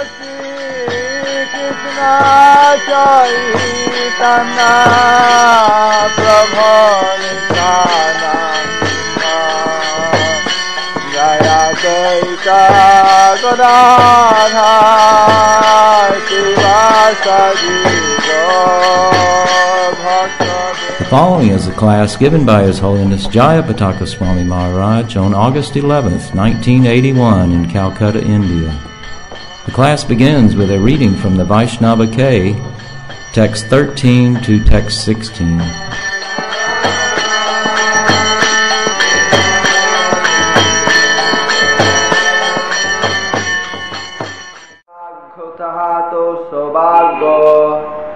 The following is a class given by His Holiness Jayapataka Swami Maharaj on August 11th, 1981 in Calcutta, India. The class begins with a reading from the Vaishnava K, text 13 to text 16.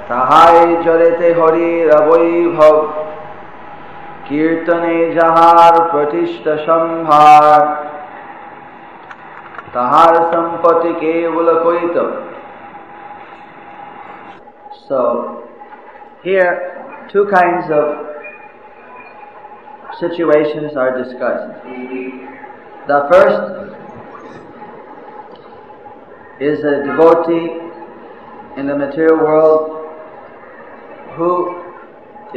তাহাই জড়েতে হরির বৈভব কীর্তনে যাহার প্রতিষ্ঠা সম্ভার তাহার সম্পত্তি কেবল করিত. So here two kinds of situations are discussed. The first is a devotee in the material world who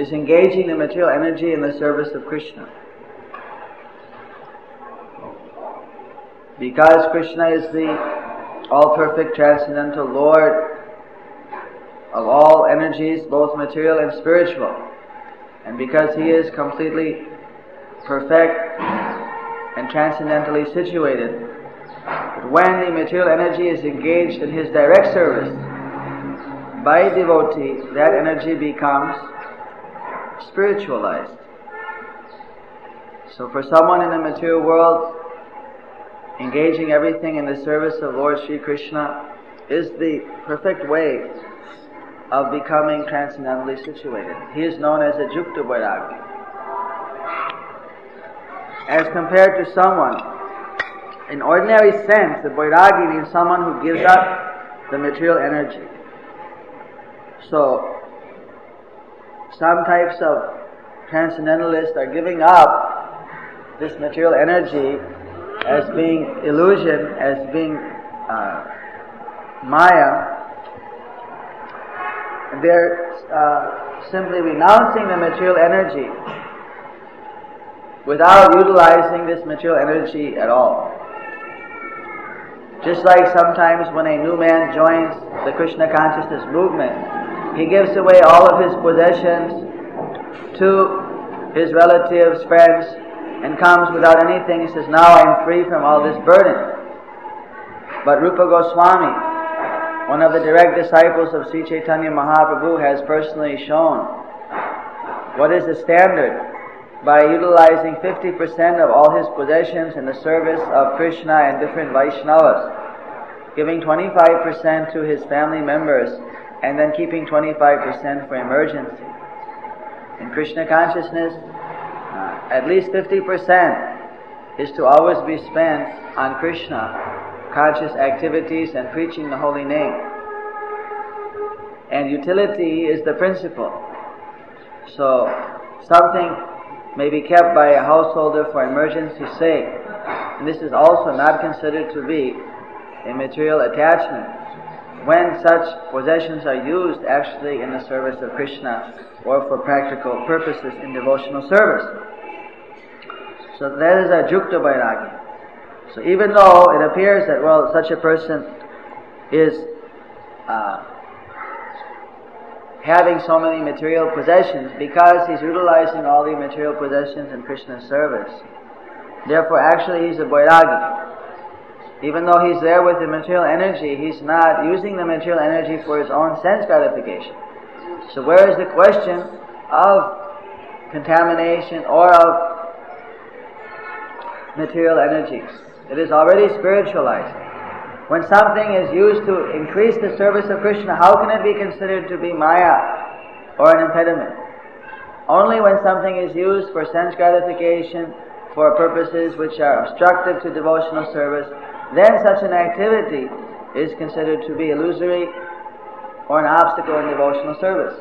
is engaging the material energy in the service of Krishna. Because Krishna is the all-perfect transcendental Lord of all energies, both material and spiritual, and because He is completely perfect and transcendentally situated, when the material energy is engaged in His direct service, by a devotee, that energy becomes spiritualized. So for someone in the material world, engaging everything in the service of Lord Sri Krishna is the perfect way of becoming transcendentally situated. He is known as a Jukta Vairagya. As compared to someone, in ordinary sense, the Vairagya means someone who gives up the material energy. So, some types of transcendentalists are giving up this material energy as being illusion, as being Maya. They're simply renouncing the material energy without utilizing this material energy at all. Just like sometimes when a new man joins the Krishna consciousness movement, he gives away all of his possessions to his relatives, friends, and comes without anything. He says, now I am free from all this burden. But Rupa Goswami, one of the direct disciples of Sri Chaitanya Mahaprabhu, has personally shown what is the standard by utilizing 50% of all his possessions in the service of Krishna and different Vaishnavas, giving 25% to his family members, and then keeping 25% for emergency. In Krishna consciousness, at least 50% is to always be spent on Krishna conscious activities and preaching the holy name. And utility is the principle. So something may be kept by a householder for emergency's sake, and this is also not considered to be a material attachment when such possessions are used actually in the service of Krishna or for practical purposes in devotional service. So that is a Jukta Vairagya. So even though it appears that, well, such a person is having so many material possessions because he's utilizing all the material possessions in Krishna's service, therefore actually he's a Vairagya. Even though he's there with the material energy, he's not using the material energy for his own sense gratification. So where is the question of contamination or of material energies? It is already spiritualized. When something is used to increase the service of Krishna, how can it be considered to be Maya or an impediment? Only when something is used for sense gratification, for purposes which are obstructive to devotional service, then such an activity is considered to be illusory or an obstacle in devotional service.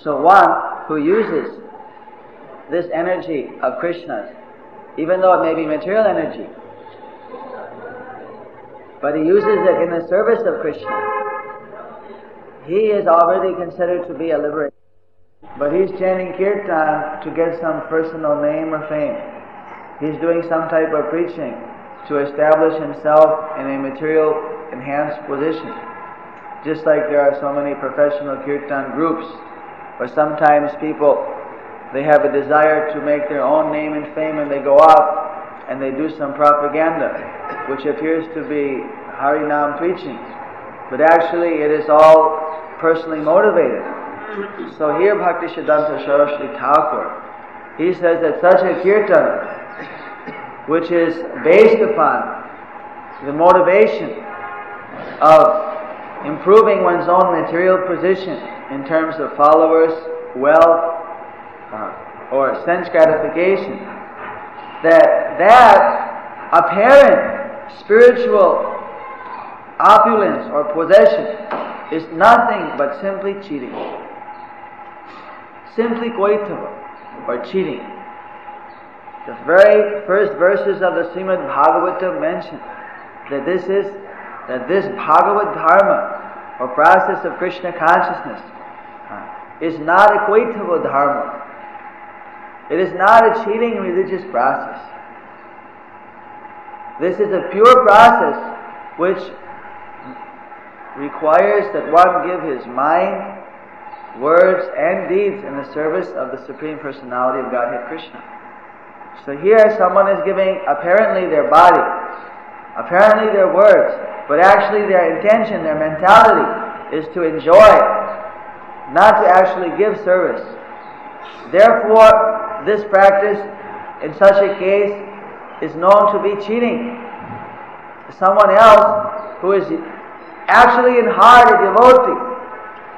So one who uses this energy of Krishna's, even though it may be material energy, but he uses it in the service of Krishna, he is already considered to be a liberator. But he's chanting kirtan to get some personal name or fame. He's doing some type of preaching to establish himself in a material enhanced position. Just like there are so many professional kirtan groups, where sometimes people, they have a desire to make their own name and fame, and they go off and they do some propaganda, which appears to be Harinam preaching. But actually it is all personally motivated. So here Bhaktisiddhanta Saraswati Thakur, he says that such a kirtan, which is based upon the motivation of improving one's own material position in terms of followers, wealth, or sense gratification, that apparent spiritual opulence or possession is nothing but simply cheating. Simply koitava, or cheating. The very first verses of the Srimad Bhagavatam mention that this Bhagavad Dharma, or process of Krishna consciousness, is not a koitava dharma. It is not a cheating religious process. This is a pure process which requires that one give his mind, words, and deeds in the service of the Supreme Personality of Godhead Krishna. So here someone is giving apparently their body, apparently their words, but actually their intention, their mentality is to enjoy, not to actually give service. Therefore, this practice in such a case is known to be cheating. Someone else who is actually in heart a devotee,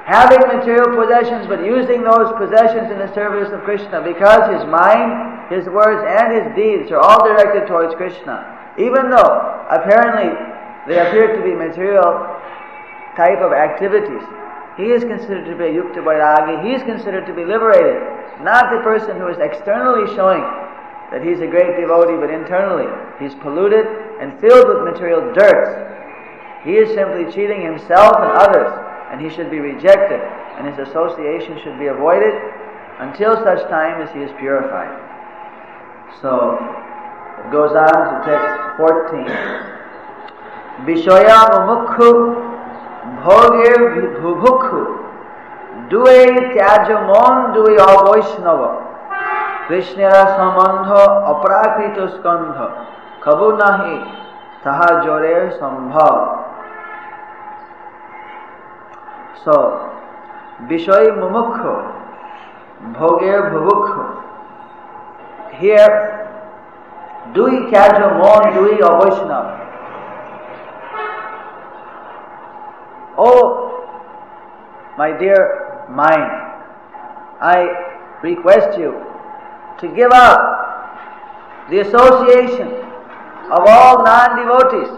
having material possessions but using those possessions in the service of Krishna, because his mind, his words, and his deeds are all directed towards Krishna. Even though apparently they appear to be material type of activities, he is considered to be a yukta vairagi, he is considered to be liberated, not the person who is externally showing that he's a great devotee, but internally he's polluted and filled with material dirt. He is simply cheating himself and others, and he should be rejected, and his association should be avoided until such time as he is purified. So, it goes on to text 14. Vishaya mumukhu bhogir vibhukhu duye tyajo mon duye avaishnava Krishnara samandha aprakrito skandha kabu nahi taha jore sambhav. So, Vishoy Mumukhu, Bhogir Bhuvukhu. Here, Dui Kyajo Mon Dui Avaishnav. Oh, my dear mind, I request you to give up the association of all non-devotees.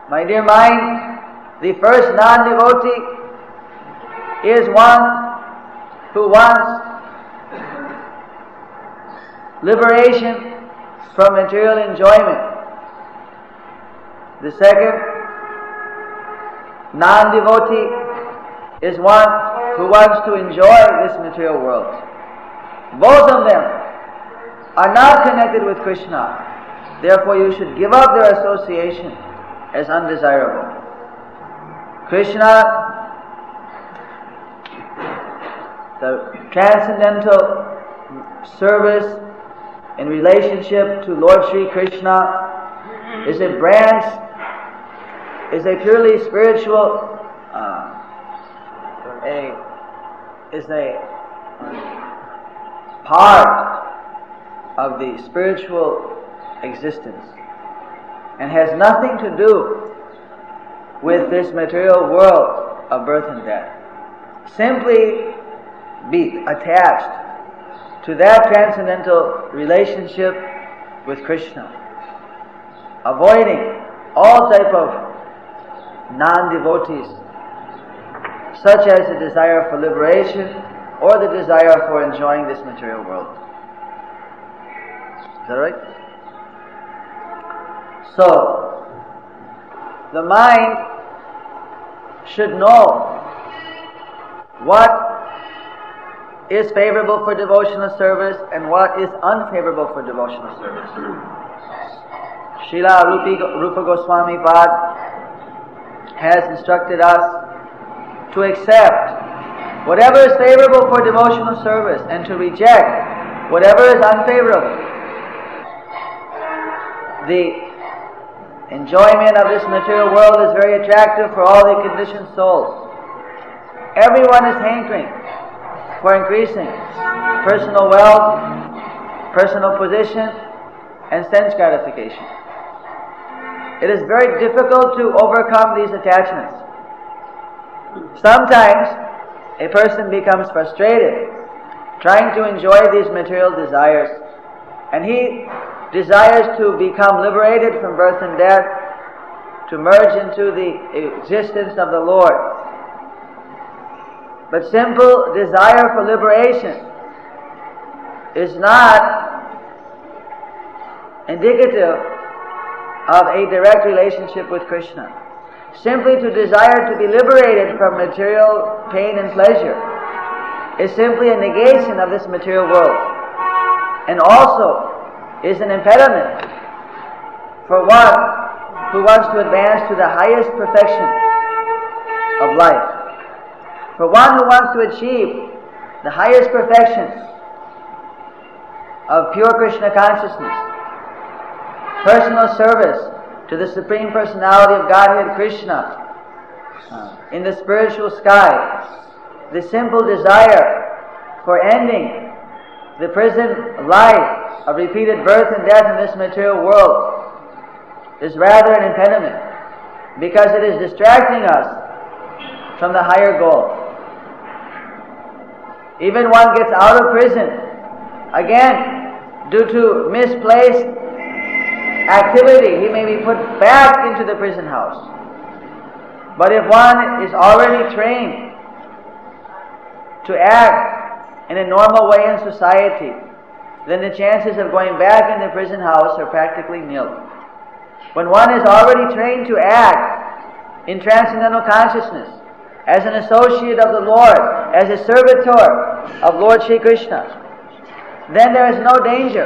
My dear mind, the first non-devotee is one who wants liberation from material enjoyment. The second non-devotee is one who wants to enjoy this material world. Both of them are not connected with Krishna. Therefore, you should give up their association as undesirable. Krishna, the transcendental service in relationship to Lord Sri Krishna is a branch, is a purely spiritual, is a part of the spiritual existence, and has nothing to do with this material world of birth and death. Simply be attached to that transcendental relationship with Krishna, avoiding all type of non-devotees, such as the desire for liberation or the desire for enjoying this material world. Is that right? So, the mind should know what is favorable for devotional service and what is unfavorable for devotional service. Srila Rupa Goswami Pad has instructed us to accept whatever is favorable for devotional service and to reject whatever is unfavorable. The enjoyment of this material world is very attractive for all the conditioned souls. Everyone is hankering for increasing personal wealth, personal position, and sense gratification. It is very difficult to overcome these attachments. Sometimes a person becomes frustrated trying to enjoy these material desires, and he desires to become liberated from birth and death, to merge into the existence of the Lord. But simple desire for liberation is not indicative of a direct relationship with Krishna. Simply to desire to be liberated from material pain and pleasure is simply a negation of this material world, and also is an impediment for one who wants to advance to the highest perfection of life. For one who wants to achieve the highest perfection of pure Krishna consciousness, personal service to the Supreme Personality of Godhead Krishna in the spiritual sky, the simple desire for ending the prison life of repeated birth and death in this material world is rather an impediment, because it is distracting us from the higher goal. Even one gets out of prison, again, due to misplaced activity, he may be put back into the prison house. But if one is already trained to act in a normal way in society, then the chances of going back in the prison house are practically nil. When one is already trained to act in transcendental consciousness, as an associate of the Lord, as a servitor of Lord Shri Krishna, then there is no danger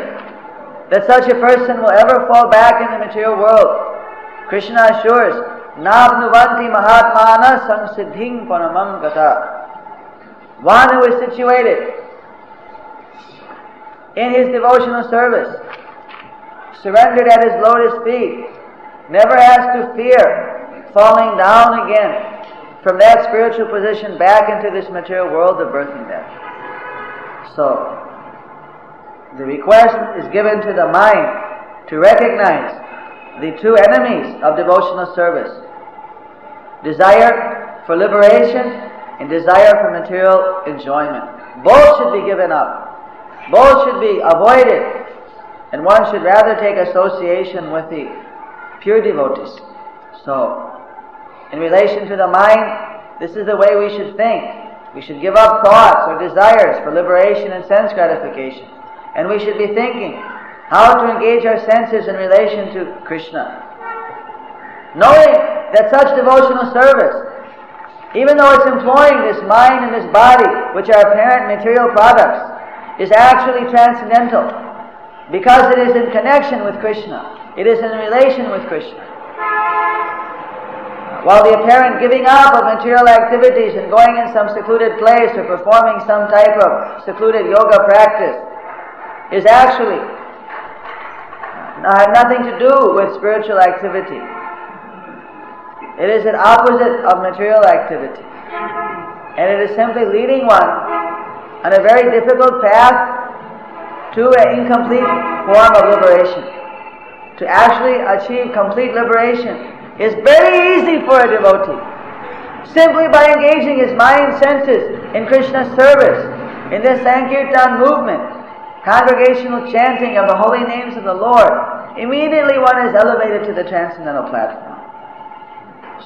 that such a person will ever fall back in the material world. Krishna assures, Navnuvanti Mahatmana Samsiddhing Paramam Gata. One who is situated in his devotional service, surrendered at his lotus feet, never has to fear falling down again from that spiritual position back into this material world of birth and death. So, the request is given to the mind to recognize the two enemies of devotional service: desire for liberation and desire for material enjoyment. Both should be given up. Both should be avoided, and one should rather take association with the pure devotees. So, in relation to the mind, this is the way we should think. We should give up thoughts or desires for liberation and sense gratification. And we should be thinking how to engage our senses in relation to Krishna. Knowing that such devotional service, even though it's employing this mind and this body, which are apparent material products, is actually transcendental, because it is in connection with Krishna. It is in relation with Krishna. While the apparent giving up of material activities and going in some secluded place or performing some type of secluded yoga practice is actually had nothing to do with spiritual activity. It is an opposite of material activity. And it is simply leading one on a very difficult path to an incomplete form of liberation. To actually achieve complete liberation is very easy for a devotee. Simply by engaging his mind and senses in Krishna's service, in this Sankirtan movement, congregational chanting of the holy names of the Lord, immediately one is elevated to the transcendental platform.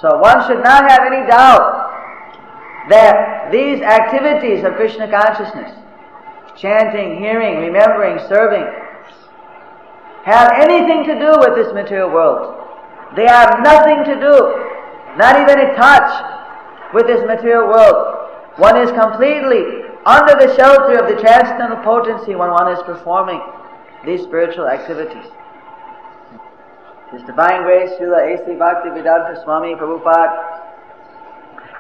So one should not have any doubt that these activities of Krishna consciousness, chanting, hearing, remembering, serving, have anything to do with this material world. They have nothing to do, not even a touch with this material world. One is completely under the shelter of the transcendental potency when one is performing these spiritual activities. His Divine Grace, Srila A.C. Bhaktivedanta Swami Prabhupada,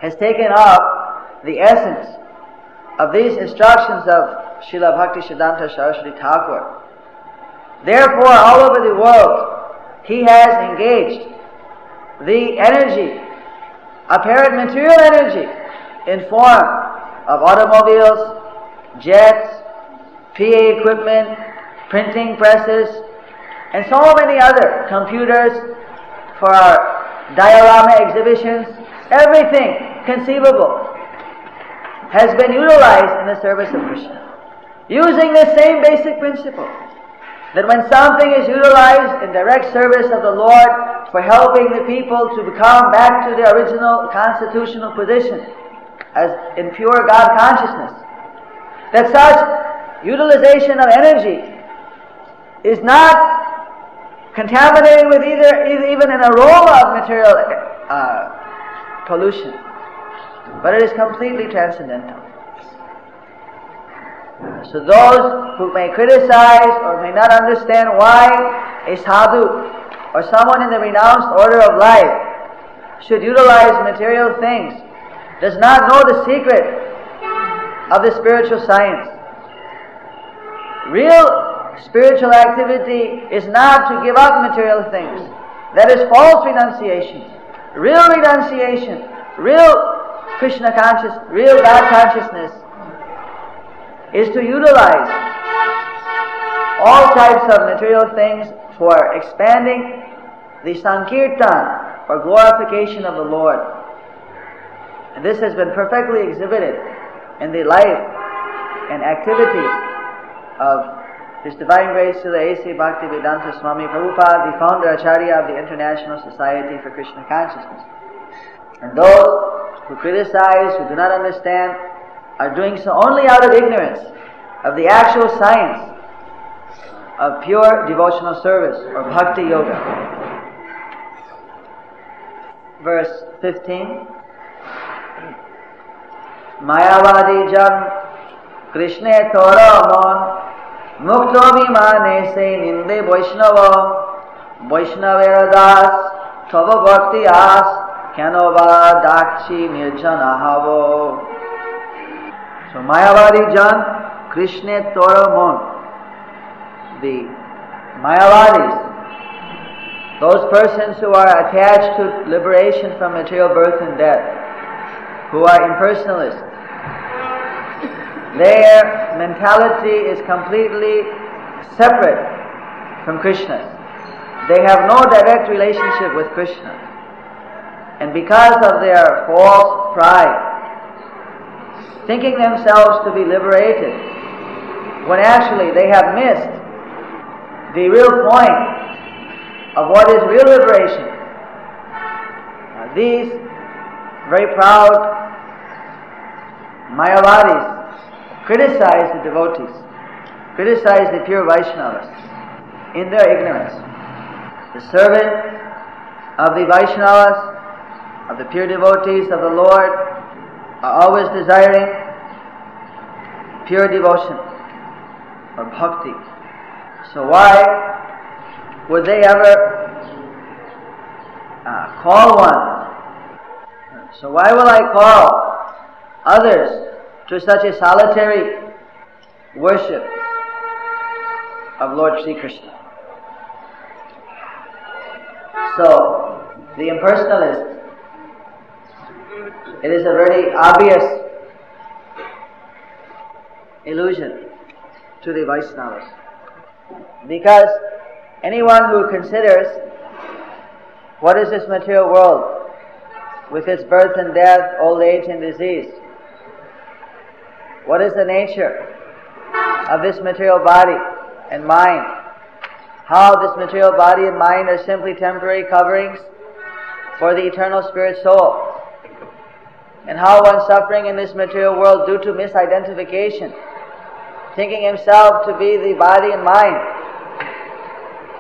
has taken up the essence of these instructions of Srila Bhaktisiddhanta Saraswati Thakur. Therefore, all over the world, he has engaged the energy, apparent material energy, in form of automobiles, jets, PA equipment, printing presses, and so many other computers for our diorama exhibitions. Everything conceivable has been utilized in the service of Krishna, using the same basic principle that when something is utilized in direct service of the Lord for helping the people to become back to their original constitutional position as in pure God consciousness, that such utilization of energy is not contaminated with even an aroma of material pollution, but it is completely transcendental. So those who may criticize or may not understand why a sadhu or someone in the renounced order of life should utilize material things does not know the secret of the spiritual science. Real spiritual activity is not to give up material things. That is false renunciation. Real renunciation, real Krishna consciousness, real God consciousness is to utilize all types of material things for expanding the Sankirtan, or glorification of the Lord. And this has been perfectly exhibited in the life and activities of His Divine Grace Srila A.C. Bhaktivedanta Swami Prabhupada, the founder Acharya of the International Society for Krishna Consciousness. And those who criticize, who do not understand, are doing so only out of ignorance of the actual science of pure devotional service, or bhakti yoga. Verse 15. Mayavadi jan Krishna Tora mon Mukto Vimane se Ninde Vaishnava Vaishnavera das Tava Bhakti as Kanova Dakshi Nirjana Havo. So Mayavadi jan Krishna Tora mon. The Mayavadis, those persons who are attached to liberation from material birth and death, who are impersonalists, their mentality is completely separate from Krishna's. They have no direct relationship with Krishna. And because of their false pride, thinking themselves to be liberated, when actually they have missed the real point of what is real liberation. These very proud Mayavadis criticize the devotees, criticize the pure Vaishnavas in their ignorance. The servant of the Vaishnavas, of the pure devotees of the Lord, are always desiring pure devotion or bhakti. So why would they ever call one? So why will I call others to such a solitary worship of Lord Sri Krishna? So the impersonalist, it is a very obvious illusion to the Vaishnavas. Because anyone who considers what is this material world with its birth and death, old age and disease, what is the nature of this material body and mind, how this material body and mind are simply temporary coverings for the eternal spirit soul, and how one suffering in this material world due to misidentification, thinking himself to be the body and mind,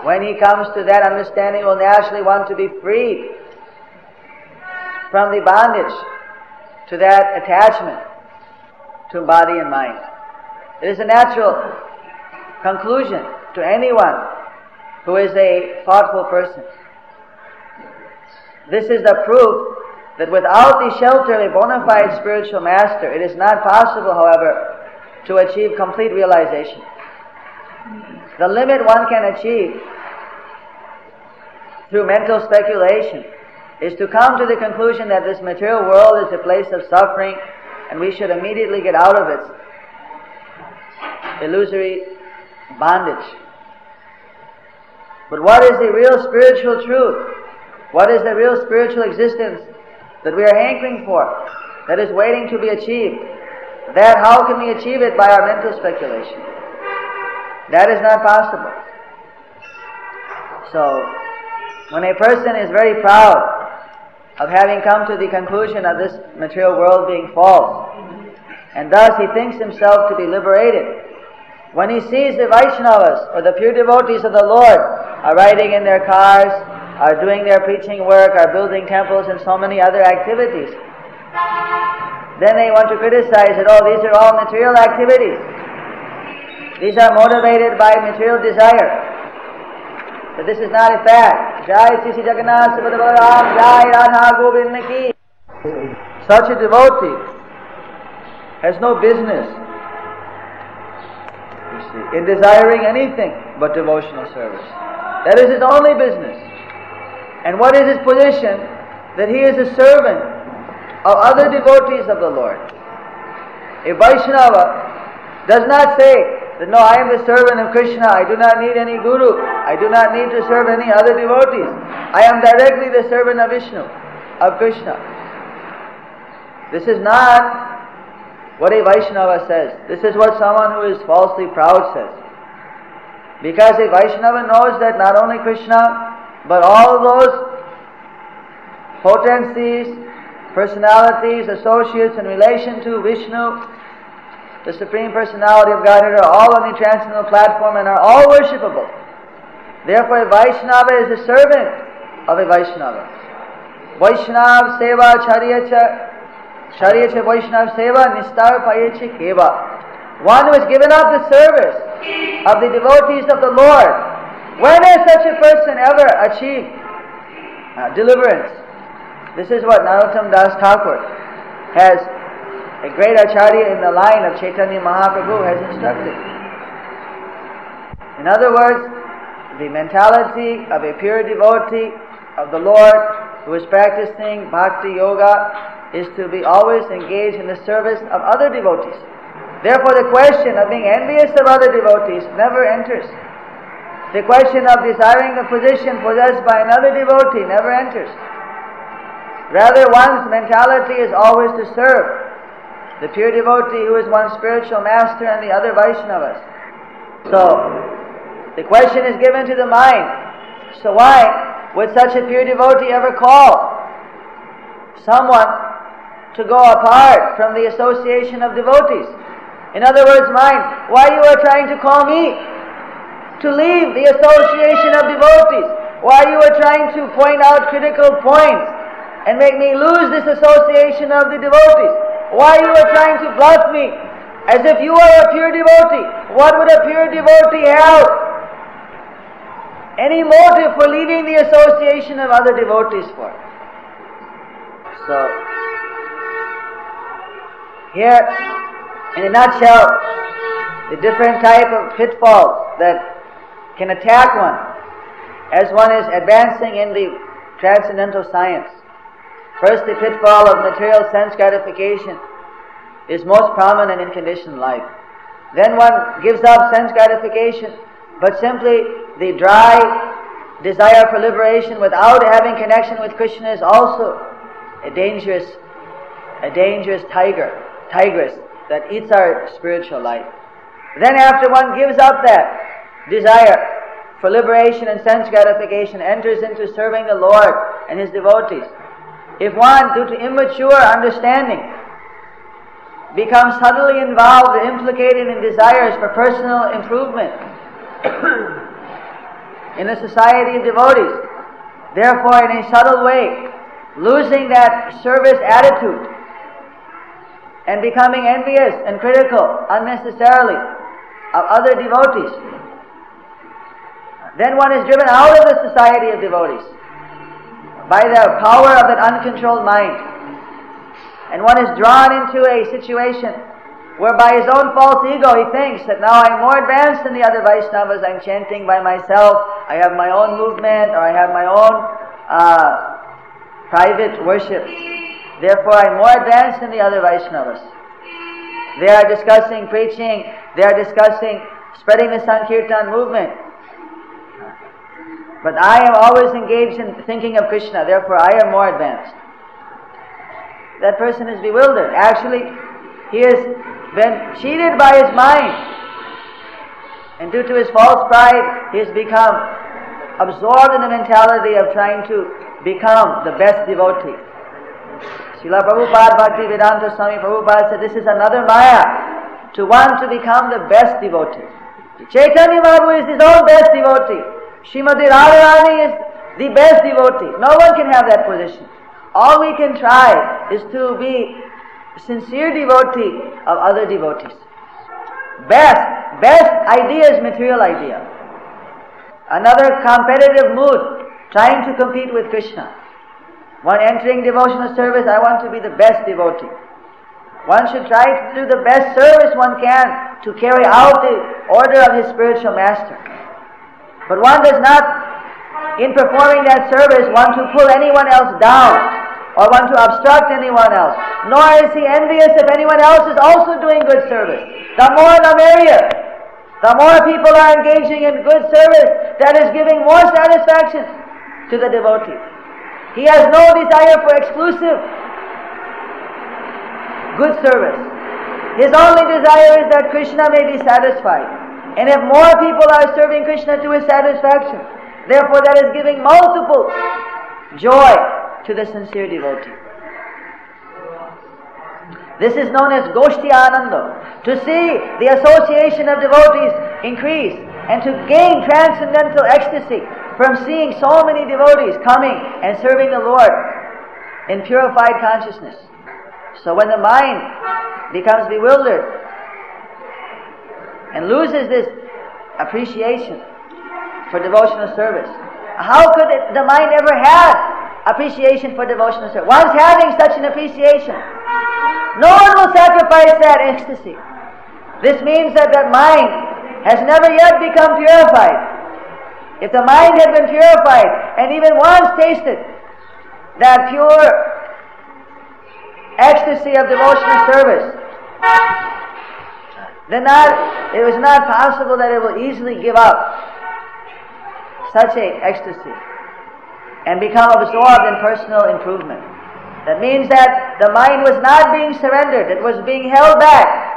when he comes to that understanding, will naturally want to be freed from the bondage to that attachment to body and mind. It is a natural conclusion to anyone who is a thoughtful person. This is the proof that without the shelter of a bona fide spiritual master, it is not possible, however, to achieve complete realization. The limit one can achieve through mental speculation is to come to the conclusion that this material world is a place of suffering and we should immediately get out of its illusory bondage. But what is the real spiritual truth? What is the real spiritual existence that we are hankering for, that is waiting to be achieved? That, how can we achieve it? By our mental speculation. That is not possible. So, when a person is very proud of having come to the conclusion of this material world being false, and thus he thinks himself to be liberated, when he sees the Vaishnavas or the pure devotees of the Lord are riding in their cars, are doing their preaching work, are building temples and so many other activities, then they want to criticize that, oh, these are all material activities. These are motivated by material desire. But this is not a fact. Jai Sri Jagannath Subhadra Balaram, Jai Radha Govinda Ki. Such a devotee has no business, you see, in desiring anything but devotional service. That is his only business. And what is his position? That he is a servant of other devotees of the Lord. A Vaishnava does not say that, no, I am the servant of Krishna, I do not need any guru, I do not need to serve any other devotees. I am directly the servant of Vishnu, of Krishna. This is not what a Vaishnava says. This is what someone who is falsely proud says. Because a Vaishnava knows that not only Krishna, but all those potencies, personalities, associates in relation to Vishnu, the Supreme Personality of Godhead, are all on the transcendental platform and are all worshipable. Therefore, a Vaishnava is a servant of a Vaishnava. Vaishnav Seva Charyacha Vaishnav Seva Nistar Payeche Keva. One who has given up the service of the devotees of the Lord. When has such a person ever achieved deliverance? This is what Narottam Das Thakur has, a great acharya in the line of Chaitanya Mahaprabhu, has instructed. In other words, the mentality of a pure devotee of the Lord who is practicing bhakti yoga is to be always engaged in the service of other devotees. Therefore, the question of being envious of other devotees never enters. The question of desiring the position possessed by another devotee never enters. Rather, one's mentality is always to serve the pure devotee who is one's spiritual master and the other Vaishnavas. So, the question is given to the mind. So why would such a pure devotee ever call someone to go apart from the association of devotees? In other words, mind, why you are trying to call me to leave the association of devotees? Why you are trying to point out critical points and make me lose this association of the devotees? Why you are trying to bluff me as if you are a pure devotee? What would a pure devotee have any motive for leaving the association of other devotees for? So, here, in a nutshell, the different type of pitfalls that can attack one as one is advancing in the transcendental science. First, the pitfall of material sense gratification is most prominent in conditioned life. Then one gives up sense gratification, but simply the dry desire for liberation without having connection with Krishna is also a dangerous tigress that eats our spiritual life. Then after one gives up that desire for liberation and sense gratification, enters into serving the Lord and His devotees. If one, due to immature understanding, becomes subtly involved or implicated in desires for personal improvement, in the society of devotees. Therefore, in a subtle way, losing that service attitude and becoming envious and critical unnecessarily of other devotees, then one is driven out of the society of devotees by the power of that uncontrolled mind. And one is drawn into a situation whereby his own false ego, he thinks that now I'm more advanced than the other Vaishnavas, I'm chanting by myself, I have my own movement, or I have my own private worship. Therefore I'm more advanced than the other Vaishnavas. They are discussing preaching, they are discussing spreading the Sankirtan movement. But I am always engaged in thinking of Krishna, therefore I am more advanced. That person is bewildered. Actually, he has been cheated by his mind. And due to his false pride, he has become absorbed in the mentality of trying to become the best devotee. Srila Prabhupada, Bhaktivedanta Swami Prabhupada said, this is another maya, to want to become the best devotee. Chaitanya Mahaprabhu is his own best devotee. Srimati Radharani is the best devotee. No one can have that position. All we can try is to be sincere devotee of other devotees. Best idea is material idea. Another competitive mood, trying to compete with Krishna. One entering devotional service, I want to be the best devotee. One should try to do the best service one can to carry out the order of his spiritual master. But one does not, in performing that service, want to pull anyone else down or want to obstruct anyone else. Nor is he envious if anyone else is also doing good service. The more the merrier. The more people are engaging in good service, that is giving more satisfaction to the devotee. He has no desire for exclusive good service. His only desire is that Krishna may be satisfied. And if more people are serving Krishna to his satisfaction, therefore that is giving multiple joy to the sincere devotee. This is known as Goshti Ananda. To see the association of devotees increase and to gain transcendental ecstasy from seeing so many devotees coming and serving the Lord in purified consciousness. So when the mind becomes bewildered and loses this appreciation for devotional service, how could the mind ever have appreciation for devotional service? Once having such an appreciation, no one will sacrifice that ecstasy. This means that the mind has never yet become purified. If the mind had been purified and even once tasted that pure ecstasy of devotional service, then it was not possible that it will easily give up such an ecstasy and become absorbed in personal improvement. That means that the mind was not being surrendered, it was being held back.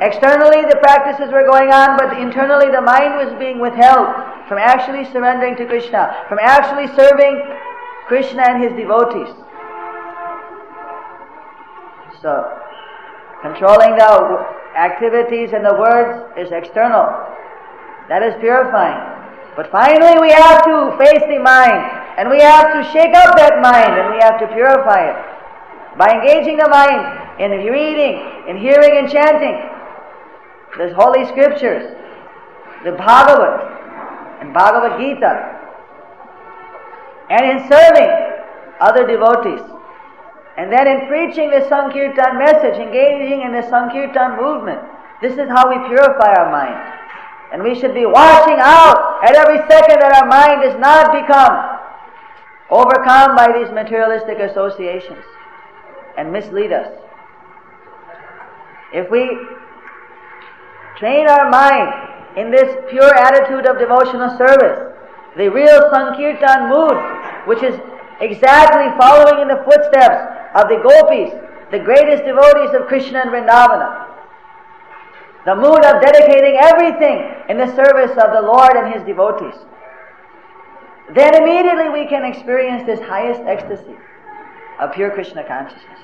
Externally the practices were going on, but internally the mind was being withheld from actually surrendering to Krishna, from actually serving Krishna and his devotees. So, controlling the activities and the words is external. That is purifying. But finally we have to face the mind, and we have to shake up that mind, and we have to purify it by engaging the mind in reading, in hearing and chanting the holy scriptures, the Bhagavad and Bhagavad Gita, and in serving other devotees, and then in preaching the Sankirtan message, engaging in the Sankirtan movement. This is how we purify our mind. And we should be watching out at every second that our mind does not become overcome by these materialistic associations and mislead us. If we train our mind in this pure attitude of devotional service, the real Sankirtan mood, which is exactly following in the footsteps of the gopis, the greatest devotees of Krishna and Vrindavana, the mood of dedicating everything in the service of the Lord and His devotees, then immediately we can experience this highest ecstasy of pure Krishna consciousness.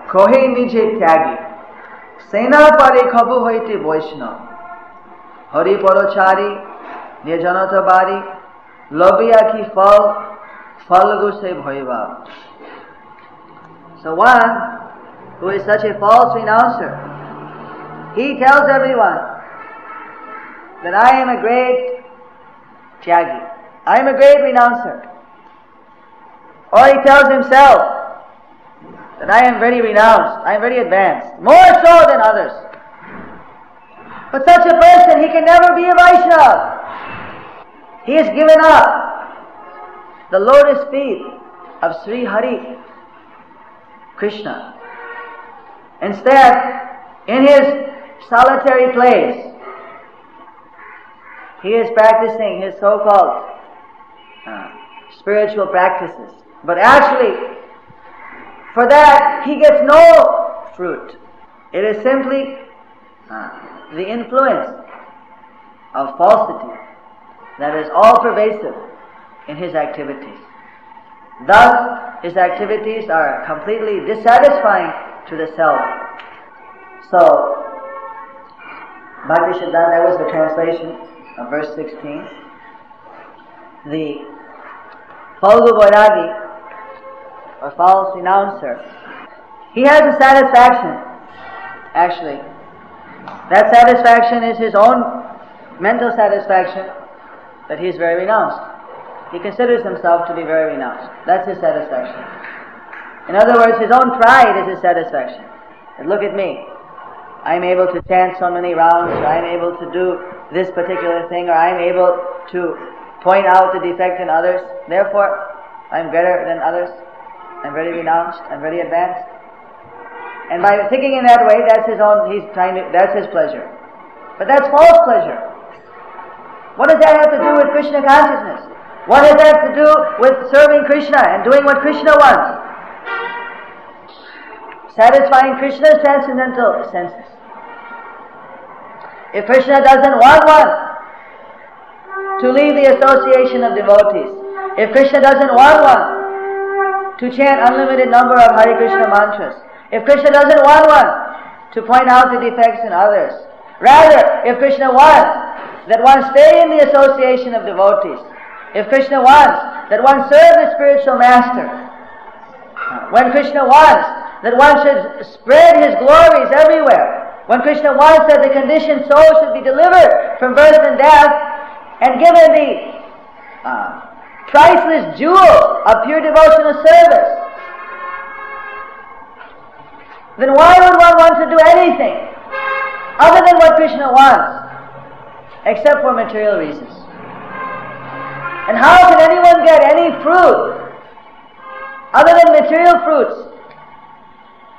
Kohe nije tyagi, sena pare khabu hoite Vaishnava, Hari parochari, Nirjanata bari, lobiya ki fal, falgu se bhoiva. So one who is such a false renouncer, he tells everyone that I am a great tyagi, I am a great renouncer. Or he tells himself that I am very renounced, I am very advanced, more so than others. But such a person, he can never be a Vaishnava. He has given up the lotus feet of Sri Hari, Krishna. Instead, in his solitary place, he is practicing his so-called spiritual practices. But actually, for that, he gets no fruit. It is simply the influence of falsity that is all pervasive in his activities. Thus, his activities are completely dissatisfying to the self. So, Bhakti Siddhanta, that was the translation of verse 16. The Falgu Vairagi, or false renouncer, he has a satisfaction, actually. That satisfaction is his own mental satisfaction, that he is very renounced. He considers himself to be very renounced. That's his satisfaction. In other words, his own pride is his satisfaction. And look at me. I'm able to chant so many rounds, or I'm able to do this particular thing, or I'm able to point out the defect in others. Therefore, I'm better than others. I'm very renounced. I'm very advanced. And by thinking in that way, that's his own. That's his pleasure. But that's false pleasure. What does that have to do with Krishna consciousness? What does that have to do with serving Krishna and doing what Krishna wants? Satisfying Krishna's transcendental senses. If Krishna doesn't want one to leave the association of devotees, if Krishna doesn't want one to chant unlimited number of Hare Krishna mantras, if Krishna doesn't want one to point out the defects in others, rather, if Krishna wants that one stay in the association of devotees, if Krishna wants that one serve the spiritual master, when Krishna wants that one should spread his glories everywhere, when Krishna wants that the conditioned soul should be delivered from birth and death and given the priceless jewel of pure devotional service, then why would one want to do anything other than what Krishna wants, except for material reasons? And how can anyone get any fruit other than material fruits?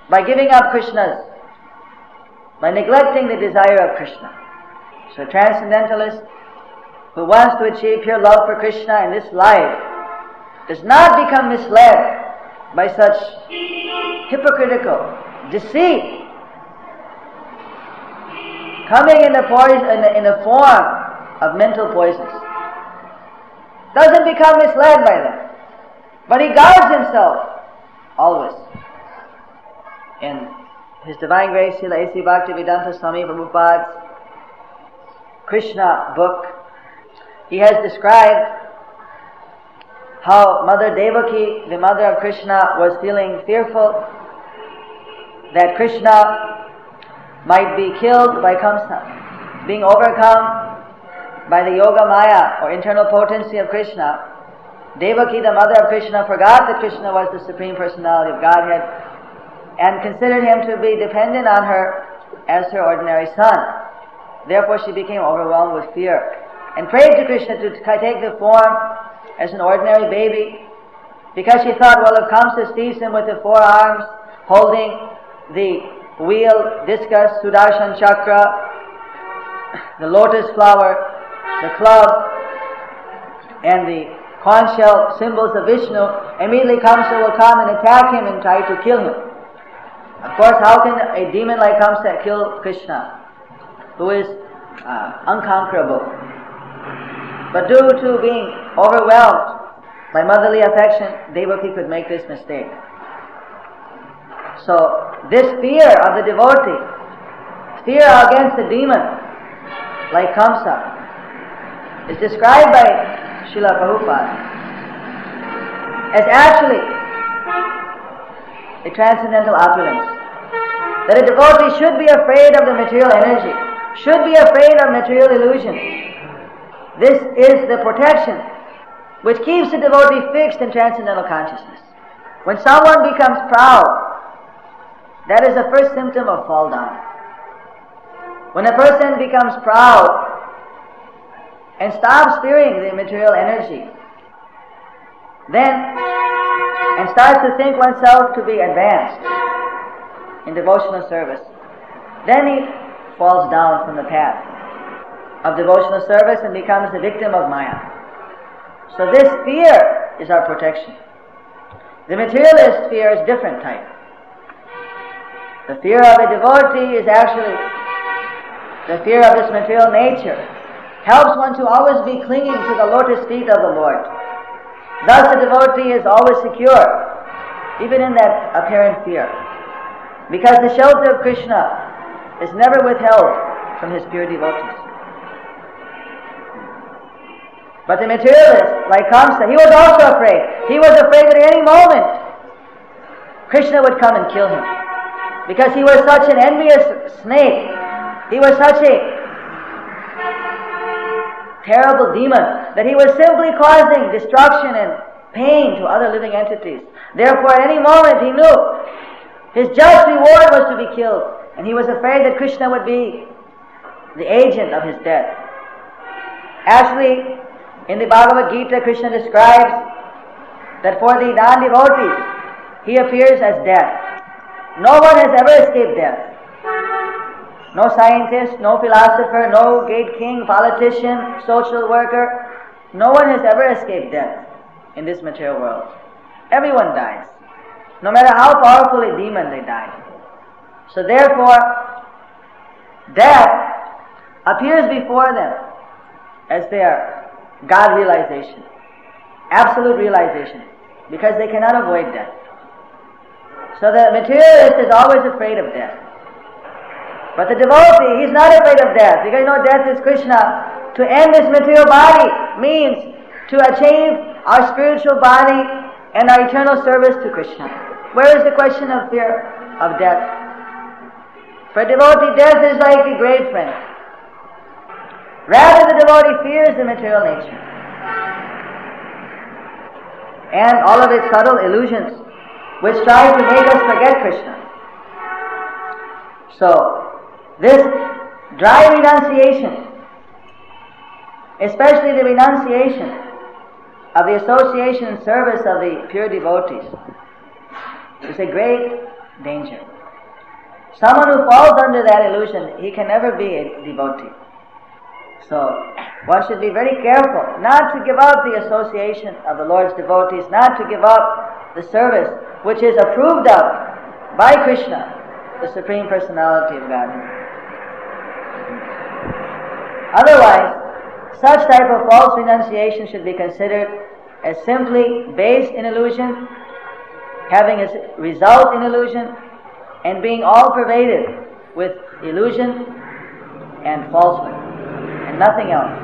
By giving up Krishna's, by neglecting the desire of Krishna. So a transcendentalist who wants to achieve pure love for Krishna in this life does not become misled by such hypocritical deceit coming in the form of mental poisons. Doesn't become misled by them, but he guards himself always. In His Divine Grace, Srila A.C. Bhaktivedanta Swami Prabhupada's Krishna book, he has described how Mother Devaki, the mother of Krishna, was feeling fearful that Krishna might be killed by Kamsa. Being overcome by the Yoga Maya, or internal potency of Krishna, Devaki, the mother of Krishna, forgot that Krishna was the Supreme Personality of Godhead and considered him to be dependent on her as her ordinary son. Therefore she became overwhelmed with fear and prayed to Krishna to take the form as an ordinary baby, because she thought, well, if Kamsa sees him with the four arms holding the wheel, discus, Sudarshan chakra, the lotus flower, the club, and the conch shell symbols of Vishnu, immediately Kamsa will come and attack him and try to kill him. Of course, how can a demon like Kamsa kill Krishna, who is unconquerable? But due to being overwhelmed by motherly affection, Devaki could make this mistake. So, this fear of the devotee, fear against the demon, like Kamsa, is described by Srila Prabhupada as actually a transcendental opulence. That a devotee should be afraid of the material energy, should be afraid of material illusion. This is the protection which keeps the devotee fixed in transcendental consciousness. When someone becomes proud, that is the first symptom of fall down. When a person becomes proud and stops fearing the material energy, then and starts to think oneself to be advanced in devotional service, then he falls down from the path of devotional service and becomes the victim of Maya. So this fear is our protection. The materialist fear is different type. The fear of a devotee is actually the fear of this material nature. Helps one to always be clinging to the lotus feet of the Lord. Thus the devotee is always secure, even in that apparent fear. Because the shelter of Krishna is never withheld from his pure devotees. But the materialist, like Kamsa, he was also afraid. He was afraid that at any moment Krishna would come and kill him. Because he was such an envious snake. He was such a terrible demon that he was simply causing destruction and pain to other living entities. Therefore, at any moment he knew his just reward was to be killed, and he was afraid that Krishna would be the agent of his death. Actually, in the Bhagavad Gita, Krishna describes that for the non-devotees, he appears as death. No one has ever escaped death. No scientist, no philosopher, no great king, politician, social worker. No one has ever escaped death in this material world. Everyone dies. No matter how powerful a demon, they die. So therefore, death appears before them as their God realization, absolute realization, because they cannot avoid death. So the materialist is always afraid of death. But the devotee, he's not afraid of death, because death is Krishna. To end this material body means to achieve our spiritual body and our eternal service to Krishna. Where is the question of fear of death? For a devotee, death is like a great friend. Rather, the devotee fears the material nature and all of its subtle illusions which try to make us forget Krishna. So, this dry renunciation, especially the renunciation of the association and service of the pure devotees, is a great danger. Someone who falls under that illusion, he can never be a devotee. So, one should be very careful not to give up the association of the Lord's devotees, not to give up the service which is approved of by Krishna, the Supreme Personality of Godhead. Otherwise, such type of false renunciation should be considered as simply based in illusion, having its result in illusion, and being all pervaded with illusion and falsehood, and nothing else.